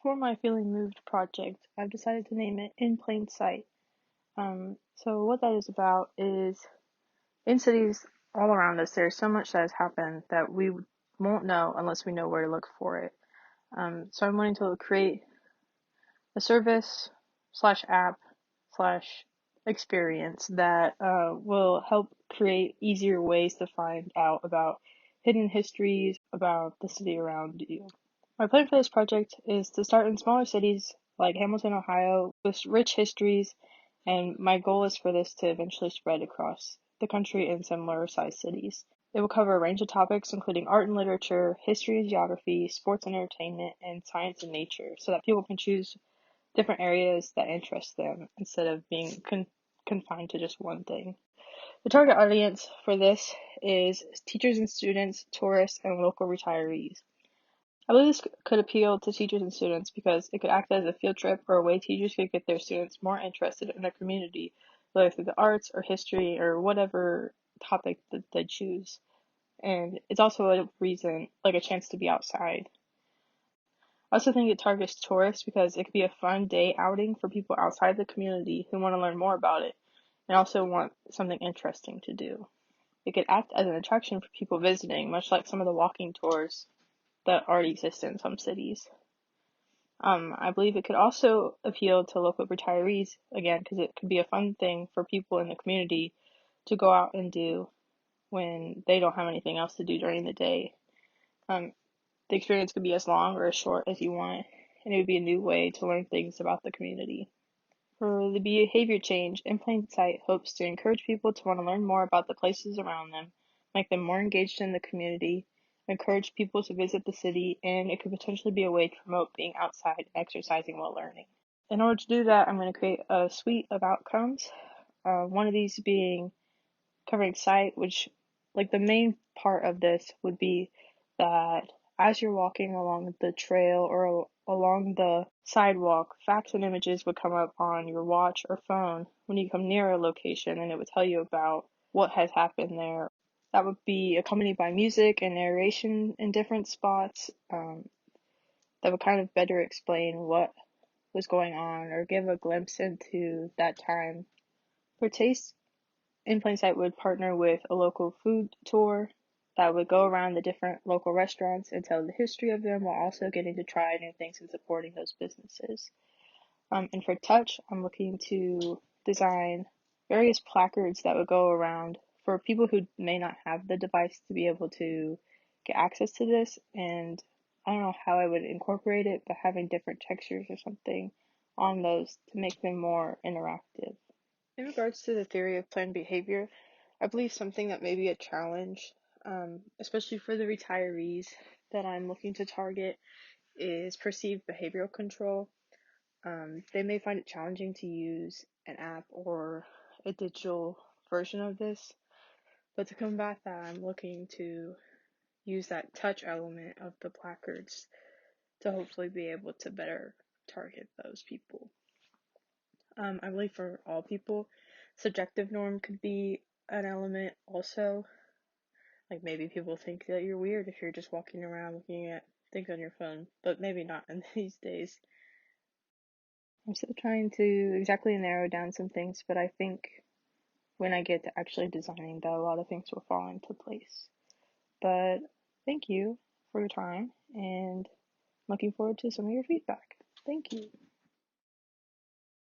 For my Feeling Moved project, I've decided to name it In Plain Sight. So what that is about is in cities all around us, there's so much that has happened that we won't know unless we know where to look for it. So I'm wanting to create a service slash app slash experience that will help create easier ways to find out about hidden histories about the city around you. My plan for this project is to start in smaller cities like Hamilton, Ohio, with rich histories, and my goal is for this to eventually spread across the country in similar sized cities. It will cover a range of topics including art and literature, history and geography, sports and entertainment, and science and nature, so that people can choose different areas that interest them instead of being confined to just one thing. The target audience for this is teachers and students, tourists, and local retirees. I believe this could appeal to teachers and students because it could act as a field trip or a way teachers could get their students more interested in their community, whether through the arts or history or whatever topic that they choose. And it's also a reason, like a chance to be outside. I also think it targets tourists because it could be a fun day outing for people outside the community who want to learn more about it and also want something interesting to do. It could act as an attraction for people visiting, much like some of the walking tours that already exist in some cities. I believe it could also appeal to local retirees, again, because it could be a fun thing for people in the community to go out and do when they don't have anything else to do during the day. Um, the experience could be as long or as short as you want, and it would be a new way to learn things about the community. For the behavior change, In Plain Sight hopes to encourage people to want to learn more about the places around them, make them more engaged in the community, encourage people to visit the city, and it could potentially be a way to promote being outside and exercising while learning. In order to do that, I'm going to create a suite of outcomes. One of these being covering sight, which, like, the main part of this would be that as you're walking along the trail or along the sidewalk, facts and images would come up on your watch or phone when you come near a location, and it would tell you about what has happened there. That would be accompanied by music and narration in different spots that would kind of better explain what was going on or give a glimpse into that time. For taste, In Plain Sight would partner with a local food tour that would go around the different local restaurants and tell the history of them while also getting to try new things and supporting those businesses. And for touch, I'm looking to design various placards that would go around for people who may not have the device to be able to get access to this. And I don't know how I would incorporate it, but having different textures or something on those to make them more interactive. In regards to the theory of planned behavior, I believe something that may be a challenge, especially for the retirees that I'm looking to target, is perceived behavioral control. They may find it challenging to use an app or a digital version of this, but to combat that, I'm looking to use that touch element of the placards to hopefully be able to better target those people. I believe for all people, subjective norm could be an element also. Like maybe people think that you're weird if you're just walking around looking at things on your phone, but maybe not in these days. I'm still trying to exactly narrow down some things, but I think when I get to actually designing that a lot of things will fall into place. But thank you for your time and looking forward to some of your feedback. Thank you.